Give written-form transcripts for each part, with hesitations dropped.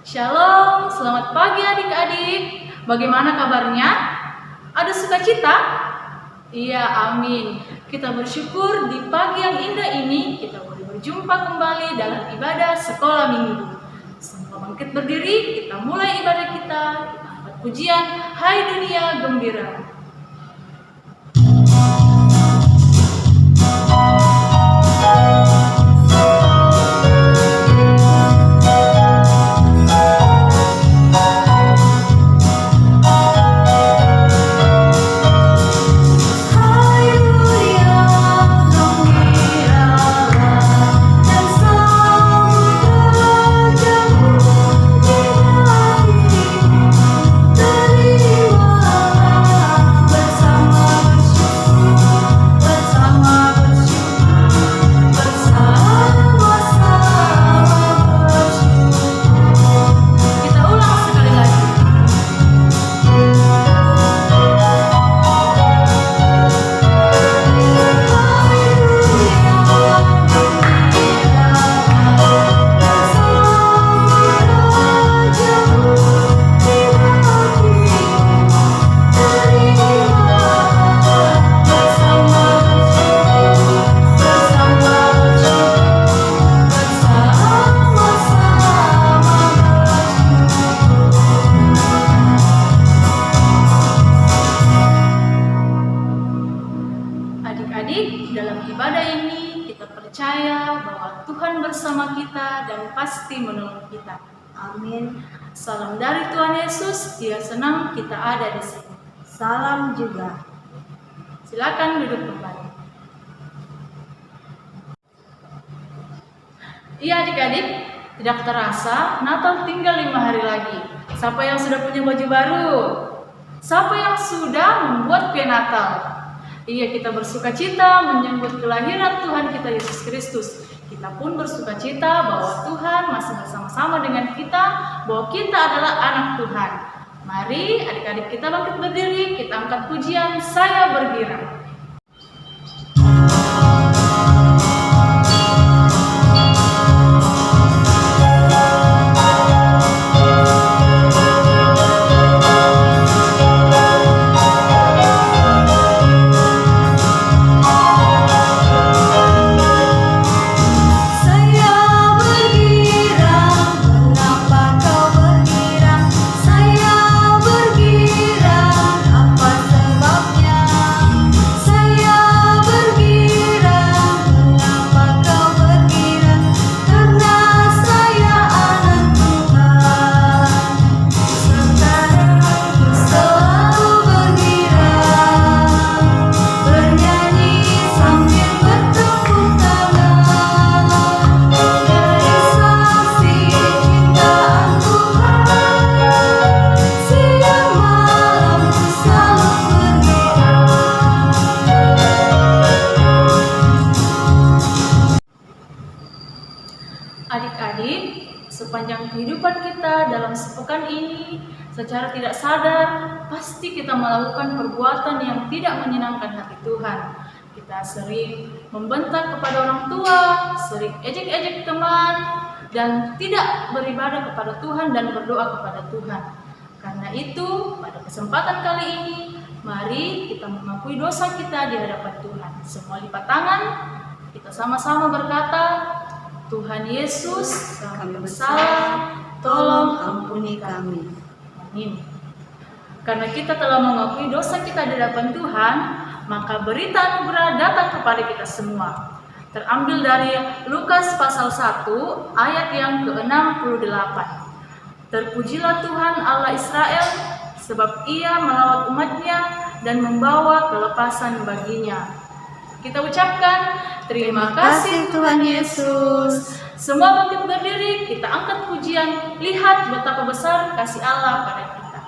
Shalom, selamat pagi adik-adik. Bagaimana kabarnya? Ada sukacita? Iya, amin. Kita bersyukur di pagi yang indah ini kita boleh berjumpa kembali dalam ibadah sekolah minggu. Semua bangkit berdiri, kita mulai ibadah kita. Kita angkat pujian, Hai Dunia Gembira. Adik-adik, dalam ibadah ini kita percaya bahwa Tuhan bersama kita dan pasti menolong kita. Amin. Salam dari Tuhan Yesus, Dia senang kita ada di sini. Salam juga. Silakan duduk kembali. Iya adik-adik, tidak terasa Natal tinggal 5 hari lagi. Siapa yang sudah punya baju baru? Siapa yang sudah membuat kue Natal? Iya, kita bersukacita menyambut kelahiran Tuhan kita Yesus Kristus. Kita pun bersukacita bahwa Tuhan masih bersama-sama dengan kita, bahwa kita adalah anak Tuhan. Mari adik-adik kita bangkit berdiri, kita angkat pujian, Saya Bergirang. Adik-adik, sepanjang kehidupan kita dalam sepekan ini, secara tidak sadar, pasti kita melakukan perbuatan yang tidak menyenangkan hati Tuhan. Kita sering membentak kepada orang tua, sering ejek-ejek teman, dan tidak beribadah kepada Tuhan dan berdoa kepada Tuhan. Karena itu, pada kesempatan kali ini, mari kita mengakui dosa kita di hadapan Tuhan. Semua lipat tangan, kita sama-sama berkata, Tuhan Yesus, kami bersalah, tolong ampuni kami. Amin. Karena kita telah mengakui dosa kita di hadapan Tuhan, maka berita anugerah datang kepada kita semua. Terambil dari Lukas pasal 1 ayat yang ke-68. Terpujilah Tuhan Allah Israel, sebab Ia melawat umatnya dan membawa kelepasan baginya. Kita ucapkan, terima kasih Tuhan Yesus. Semua bangkit berdiri, kita angkat pujian, lihat betapa besar kasih Allah pada kita.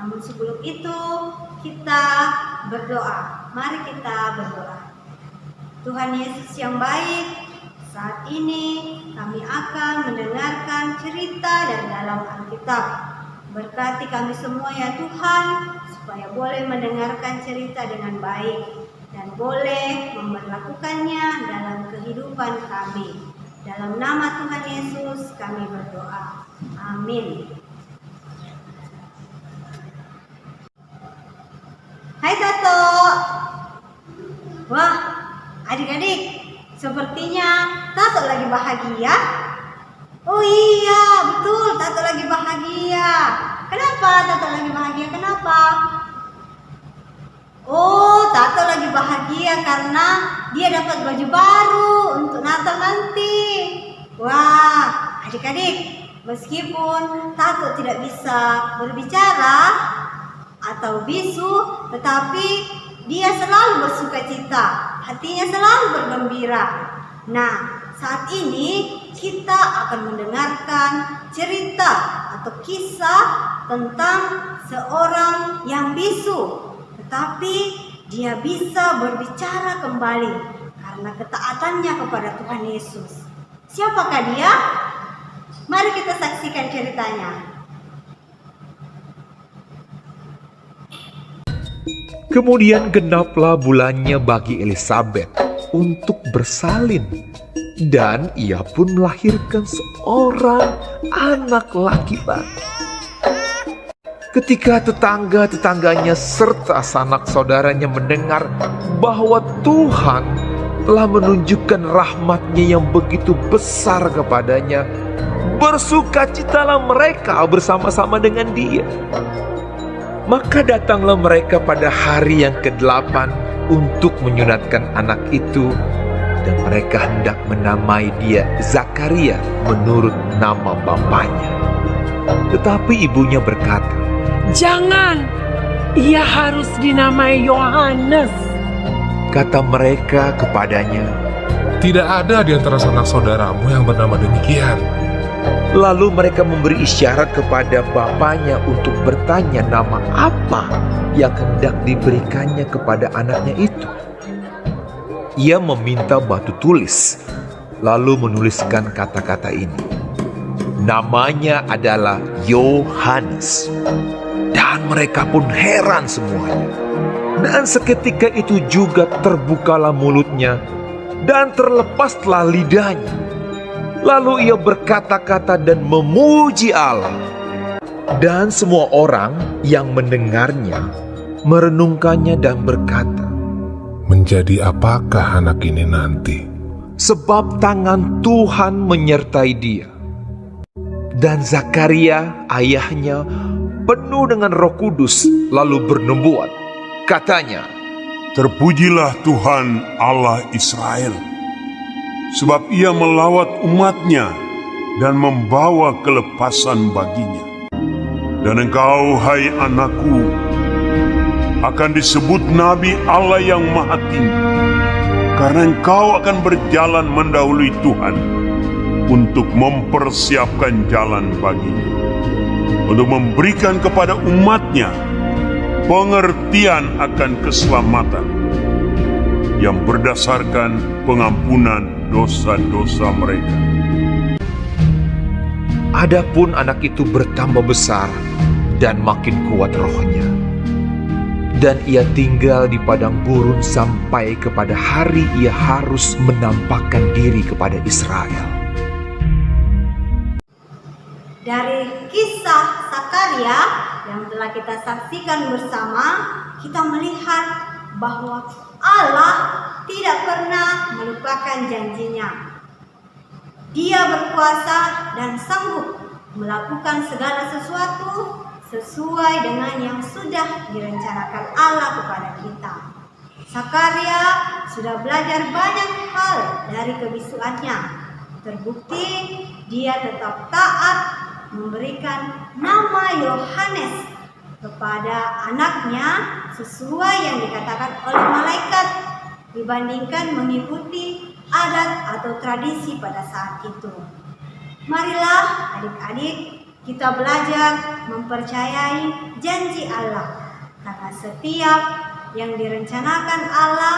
Namun sebelum itu kita berdoa. Mari kita berdoa. Tuhan Yesus yang baik, saat ini kami akan mendengarkan cerita dari dalam Alkitab. Berkati kami semua ya Tuhan, supaya boleh mendengarkan cerita dengan baik dan boleh memperlakukannya dalam kehidupan kami. Dalam nama Tuhan Yesus kami berdoa. Amin. Hai Tato. Wah, adik-adik, sepertinya Tato lagi bahagia. Oh iya, betul, Tato lagi bahagia. Kenapa Tato lagi bahagia? Kenapa? Oh, Tato lagi bahagia karena dia dapat baju baru untuk Natal nanti. Wah, adik-adik, meskipun Tato tidak bisa berbicara atau bisu, tetapi dia selalu bersuka cita, hatinya selalu bergembira. Nah, saat ini kita akan mendengarkan cerita atau kisah tentang seorang yang bisu, tetapi dia bisa berbicara kembali karena ketaatannya kepada Tuhan Yesus. Siapakah dia? Mari kita saksikan ceritanya. Kemudian genaplah bulannya bagi Elisabet untuk bersalin, dan ia pun melahirkan seorang anak laki-laki. Ketika tetangga-tetangganya serta sanak saudaranya mendengar bahwa Tuhan telah menunjukkan rahmat-Nya yang begitu besar kepadanya, bersukacitalah mereka bersama-sama dengan dia. Maka datanglah mereka pada hari yang ke-8 untuk menyunatkan anak itu, dan mereka hendak menamai dia Zakaria menurut nama bapaknya. Tetapi ibunya berkata, "Jangan, ia harus dinamai Yohanes." Kata mereka kepadanya, "Tidak ada di antara sanak saudaramu yang bernama demikian." lalu mereka memberi isyarat kepada bapaknya untuk bertanya nama apa yang hendak diberikannya kepada anaknya itu. Ia meminta batu tulis, lalu menuliskan kata-kata ini. Namanya adalah Yohanes. Dan mereka pun heran semuanya. Dan seketika itu juga terbukalah mulutnya dan terlepaslah lidahnya. Lalu ia berkata-kata dan memuji Allah. Dan semua orang yang mendengarnya merenungkannya dan berkata, "Menjadi apakah anak ini nanti?" Sebab tangan Tuhan menyertai dia. Dan Zakaria ayahnya penuh dengan Roh Kudus lalu bernubuat. Katanya, "Terpujilah Tuhan Allah Israel, sebab ia melawat umatnya dan membawa kelepasan baginya. Dan engkau, hai anakku, akan disebut Nabi Allah yang Maha Tinggi, karena engkau akan berjalan mendahului Tuhan untuk mempersiapkan jalan baginya, untuk memberikan kepada umatnya pengertian akan keselamatan yang berdasarkan pengampunan dosa-dosa mereka." adapun anak itu bertambah besar dan makin kuat rohnya. Dan ia tinggal di padang gurun sampai kepada hari ia harus menampakkan diri kepada Israel. Dari kisah Zakaria yang telah kita saksikan bersama, kita melihat bahwa Allah tidak pernah melupakan janjinya. Dia berkuasa dan sanggup melakukan segala sesuatu sesuai dengan yang sudah direncanakan Allah kepada kita. Zakaria sudah belajar banyak hal dari kebisuannya. Terbukti dia tetap taat memberikan nama Yohanes kepada anaknya sesuai yang dikatakan oleh malaikat, dibandingkan mengikuti adat atau tradisi pada saat itu. Marilah adik-adik Kita belajar mempercayai janji Allah, karena setiap yang direncanakan Allah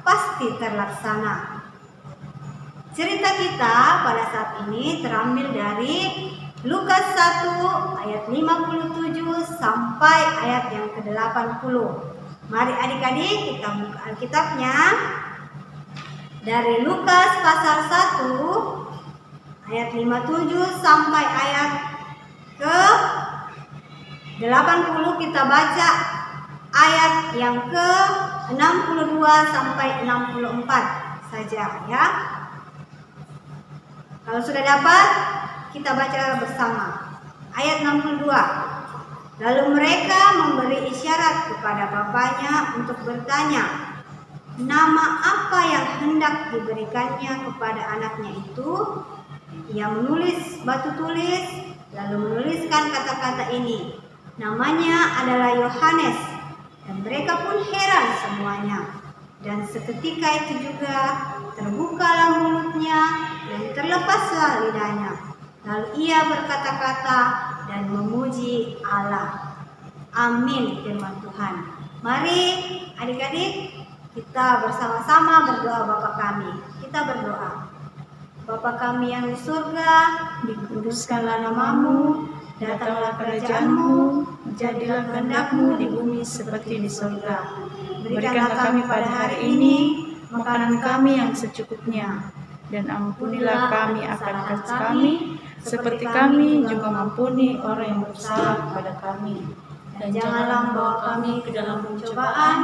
pasti terlaksana. Cerita kita pada saat ini terambil dari Lukas 1 ayat 57 sampai ayat yang ke-80. Mari adik-adik kita buka Alkitabnya. Dari Lukas pasal 1 ayat 57 sampai ayat ke-80, kita baca ayat yang ke-62 sampai 64 saja ya. Kalau sudah dapat, kita baca bersama. Ayat 62. Lalu mereka memberi isyarat kepada bapaknya untuk bertanya, nama apa yang hendak diberikannya kepada anaknya itu? Ia menulis batu tulis, lalu menuliskan kata-kata ini. Namanya adalah Yohanes. Dan mereka pun heran semuanya. Dan seketika itu juga terbukalah mulutnya dan terlepaslah lidahnya. Lalu ia berkata-kata dan memuji Allah. Amin firman Tuhan. Mari adik-adik kita bersama-sama berdoa Bapa kami. Kita berdoa. Bapa kami yang di surga, dikuduskanlah namamu, datanglah kerajaanmu, jadilah kehendak-Mu di bumi seperti di surga. Berikanlah kami pada hari ini makanan kami yang secukupnya, dan ampunilah kami akan dosa kami, seperti kami juga mengampuni orang yang bersalah kepada kami. Dan janganlah membawa kami ke dalam pencobaan,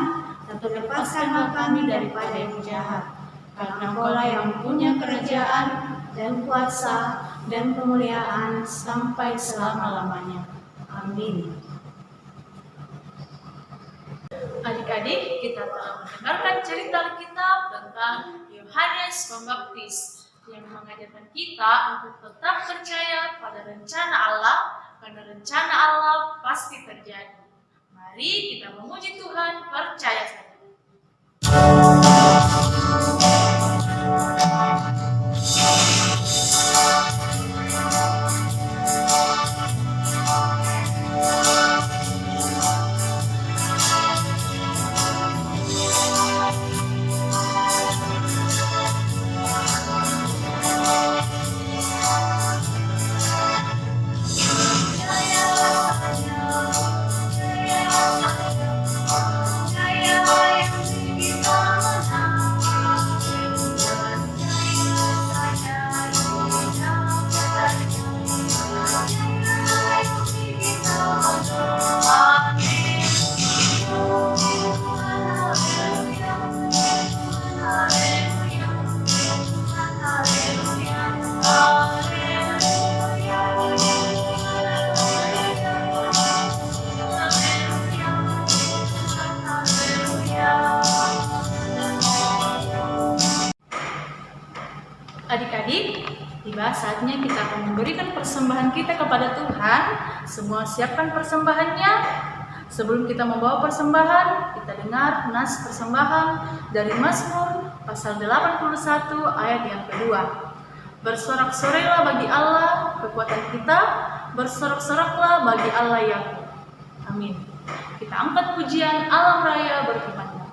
tapi lepaskanlah kami daripada yang jahat. Karena Engkaulah yang punya kerajaan dan kuasa dan kemuliaan sampai selama-lamanya. Amin. Adik-adik, kita telah mendengarkan cerita Alkitab tentang Yohanes Pembaptis yang mengajarkan kita untuk tetap percaya pada rencana Allah, karena rencana Allah pasti terjadi. Mari kita memuji Tuhan, percaya saja. Adik-adik, tiba saatnya kita akan memberikan persembahan kita kepada Tuhan. Semua siapkan persembahannya. Sebelum kita membawa persembahan, kita dengar nas persembahan dari Mazmur pasal 81 ayat yang kedua. Bersorak-sorailah bagi Allah kekuatan kita, bersorak-soraklah bagi Allah yang amin. Kita angkat pujian alam raya berfirman.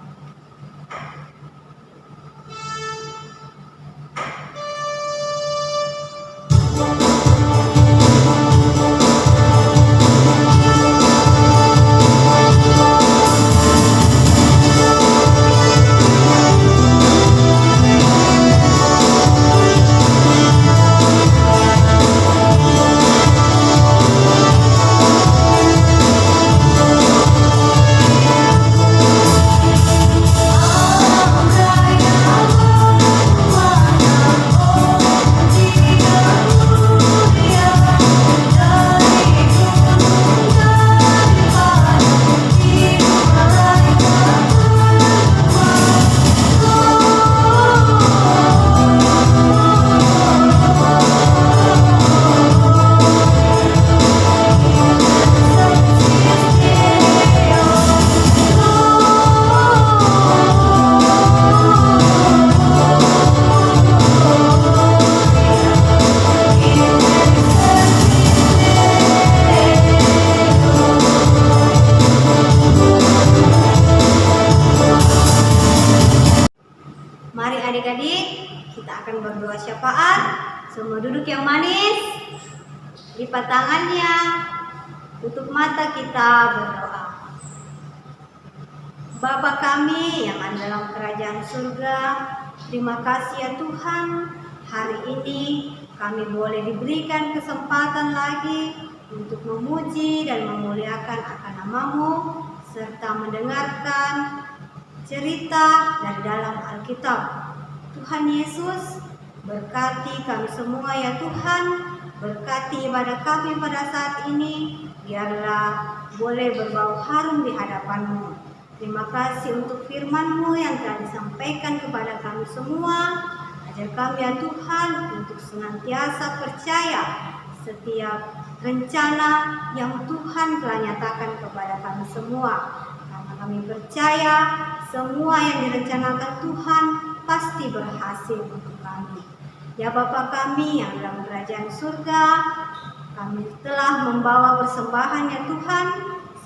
kita akan berdoa syafaat. Semua duduk yang manis, lipat tangannya, tutup mata, kita berdoa. Bapa kami yang ada dalam kerajaan surga, terima kasih ya Tuhan, hari ini kami boleh diberikan kesempatan lagi untuk memuji dan memuliakan akan nama-Mu, serta mendengarkan cerita dari dalam Alkitab. Tuhan Yesus, berkati kami semua ya Tuhan, berkati ibadah kami pada saat ini, biarlah boleh berbau harum di hadapan-Mu. Terima kasih untuk firman-Mu yang telah disampaikan kepada kami semua. Ajar kami ya Tuhan untuk senantiasa percaya setiap rencana yang Tuhan telah nyatakan kepada kami semua. Karena kami percaya semua yang direncanakan Tuhan pasti berhasil untuk kami. Ya Bapa kami yang dalam kerajaan surga, kami telah membawa persembahan ya Tuhan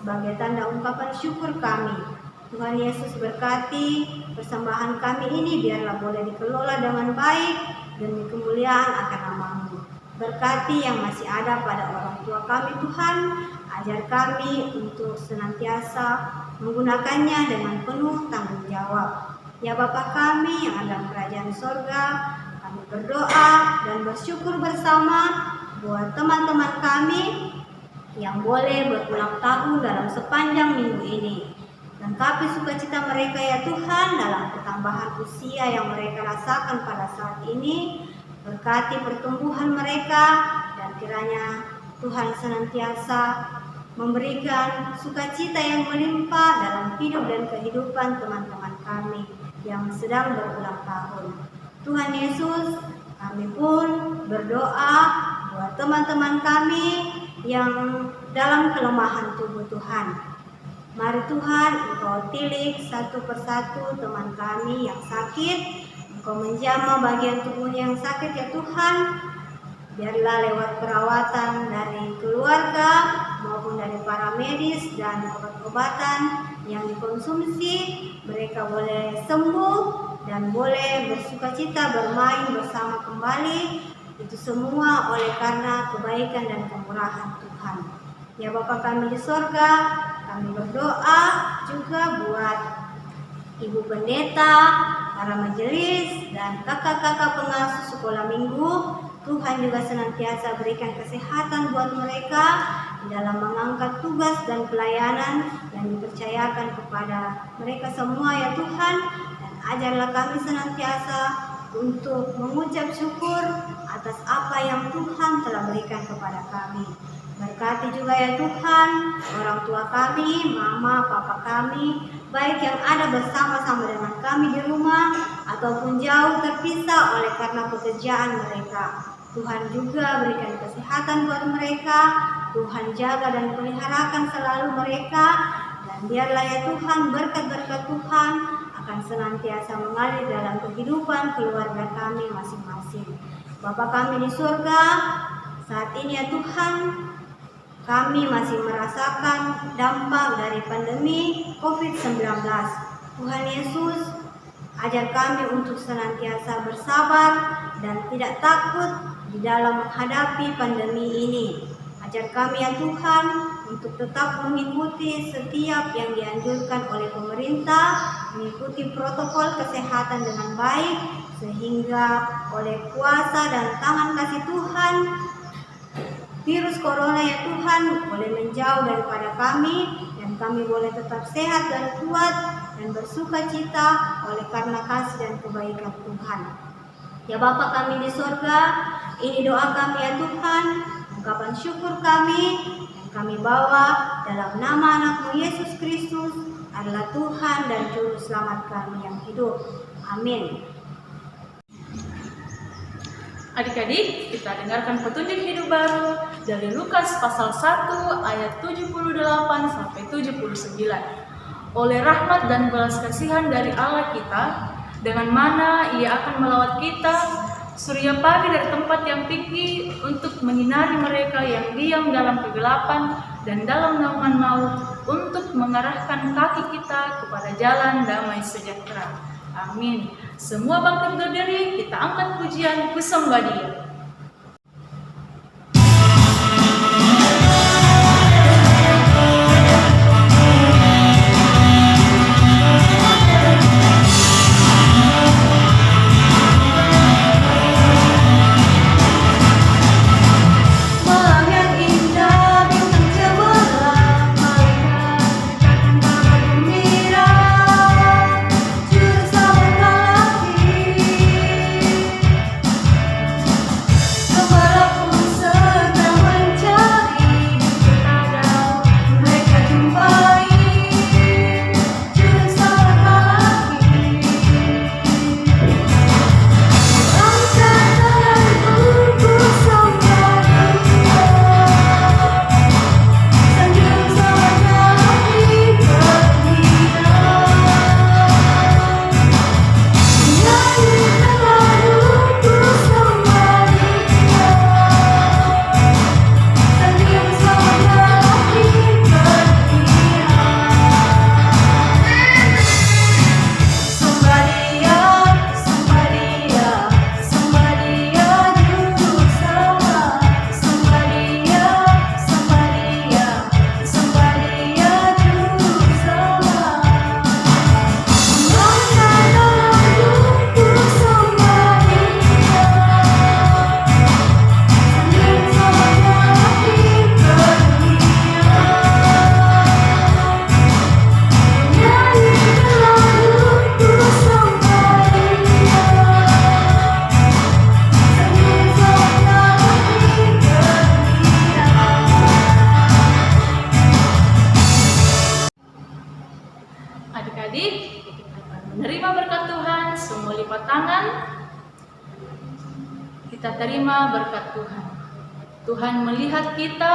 sebagai tanda ungkapan syukur kami. Tuhan Yesus, berkati persembahan kami ini, biarlah boleh dikelola dengan baik demi kemuliaan akan nama-Mu. Berkati yang masih ada pada orang tua kami Tuhan, ajar kami untuk senantiasa menggunakannya dengan penuh tanggung jawab. Ya Bapa kami yang ada dalam kerajaan surga, kami berdoa dan bersyukur bersama buat teman-teman kami yang boleh berulang tahun dalam sepanjang minggu ini. Lengkapi sukacita mereka ya Tuhan dalam pertambahan usia yang mereka rasakan pada saat ini. Berkati pertumbuhan mereka dan kiranya Tuhan senantiasa memberikan sukacita yang melimpah dalam hidup dan kehidupan teman-teman kami yang sedang berulang tahun. Tuhan Yesus, kami pun berdoa buat teman-teman kami yang dalam kelemahan tubuh Tuhan. Mari Tuhan, Engkau tilik satu persatu teman kami yang sakit. Engkau menjamah bagian tubuhnya yang sakit ya Tuhan. Biarlah lewat perawatan dari keluarga maupun dari para medis dan obat-obatan yang dikonsumsi, mereka boleh sembuh dan boleh bersukacita bermain bersama kembali. Itu semua oleh karena kebaikan dan kemurahan Tuhan. Ya Bapa kami di sorga, kami berdoa juga buat Ibu Pendeta, para majelis, dan kakak-kakak pengasuh sekolah minggu. Tuhan juga senantiasa berikan kesehatan buat mereka di dalam mengangkat tugas dan pelayanan yang dipercayakan kepada mereka semua ya Tuhan. Dan ajarlah kami senantiasa untuk mengucap syukur atas apa yang Tuhan telah berikan kepada kami. Berkati juga ya Tuhan orang tua kami, mama, papa kami, baik yang ada bersama-sama dengan kami di rumah ataupun jauh terpisah oleh karena pekerjaan mereka. Tuhan juga berikan kesehatan buat mereka, Tuhan jaga dan peliharakan selalu mereka, dan biarlah ya Tuhan berkat-berkat Tuhan akan senantiasa mengalir dalam kehidupan keluarga kami masing-masing. Bapa kami di surga, saat ini ya Tuhan, kami masih merasakan dampak dari pandemi COVID-19. Tuhan Yesus, ajar kami untuk senantiasa bersabar dan tidak takut di dalam menghadapi pandemi ini. Ajar kami ya Tuhan untuk tetap mengikuti setiap yang dianjurkan oleh pemerintah, mengikuti protokol kesehatan dengan baik, sehingga oleh kuasa dan tangan kasih Tuhan, virus corona ya Tuhan boleh menjauh daripada kami dan kami boleh tetap sehat dan kuat dan bersukacita oleh karena kasih dan kebaikan Tuhan. Ya Bapa kami di surga, ini doa kami ya Tuhan, ungkapan syukur kami yang kami bawa dalam nama anakmu Yesus Kristus adalah Tuhan dan Juru Selamat kami yang hidup. Amin. Adik-adik, kita dengarkan petunjuk hidup baru dari Lukas pasal 1 ayat 78 sampai 79. Oleh rahmat dan belas kasihan dari Allah kita, dengan mana Ia akan melawat kita surya pagi dari tempat yang tinggi untuk menyinari mereka yang diam dalam kegelapan dan dalam naungan maut, untuk mengarahkan kaki kita kepada jalan damai sejahtera. Amin. Semua bangkit berdiri, kita angkat pujian bersama Dia. Adik-adik, kita akan menerima berkat Tuhan, semua lipat tangan. Kita terima berkat Tuhan. Tuhan melihat kita,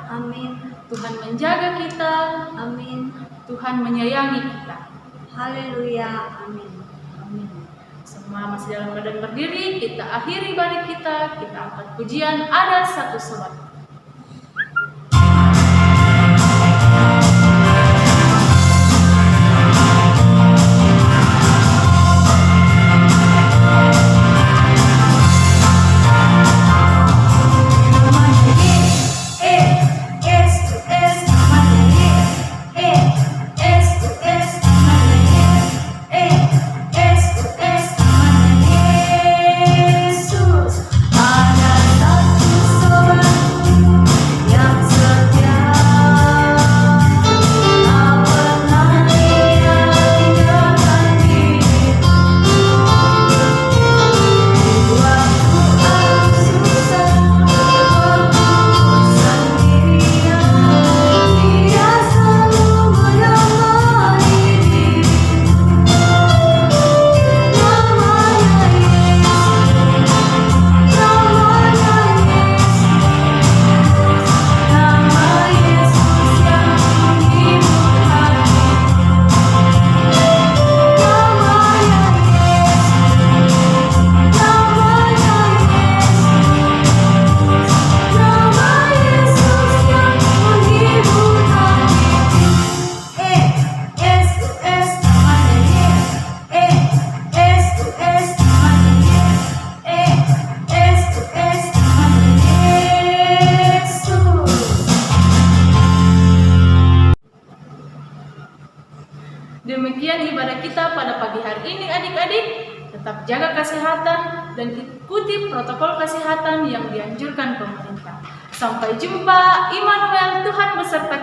Amin. Tuhan menjaga kita, Amin. Tuhan menyayangi kita. Haleluya. Amin. Amin. Semua masih dalam keadaan berdiri, kita akhiri balik kita angkat pujian ada satu sobat. Demikian ibadah kita pada pagi hari ini adik-adik. Tetap jaga kesehatan dan ikuti protokol kesehatan yang dianjurkan pemerintah. Sampai jumpa, Immanuel, Tuhan beserta